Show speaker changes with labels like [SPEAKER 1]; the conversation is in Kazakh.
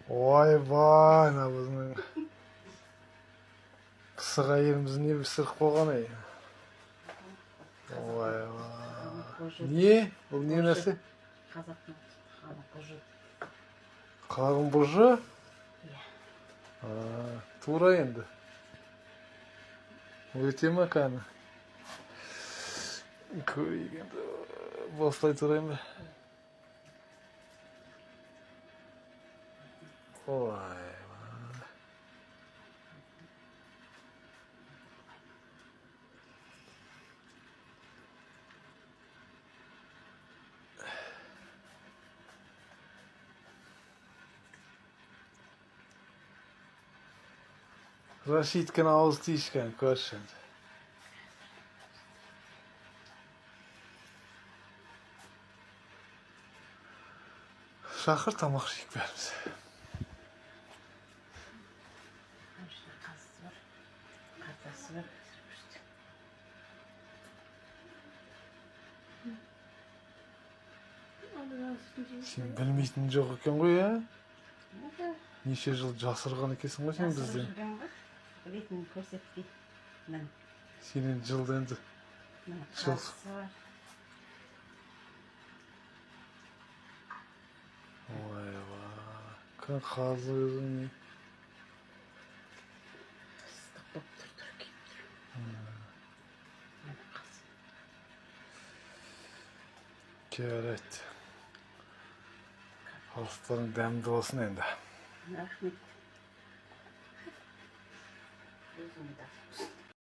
[SPEAKER 1] Ойбай, мына біздің пысық әйеліміз не пісіріп қойған ей. Ойбай. Не? Бұл не нәрсе?
[SPEAKER 2] Қазақтың бұжы.
[SPEAKER 1] Қағым бұжы?
[SPEAKER 2] Иә.
[SPEAKER 1] Тура енді. Өте ма кәні? Көрейік енді. Бастай тұрайын ба? Ойбай. Рашидкин ауыз тиішкен, көрші енді. Шақыр тамақ жейік бәріміз.
[SPEAKER 2] Қазысы бар, қартасы бар.
[SPEAKER 1] Сен білмейтін жоқ екен ғой, ә? Неше жыл жасырған екенсің ғой сен бізден.
[SPEAKER 2] Білетін көрсетпей.
[SPEAKER 1] Сенен жылды енді.
[SPEAKER 2] Қазысы бар.
[SPEAKER 1] Ойбай. Кән қазы өзің не?
[SPEAKER 2] Ыстық боп тұр кеп тұр.
[SPEAKER 1] Керет. Астарың дәмді болсын енді.
[SPEAKER 2] Рахмет. Өзіңді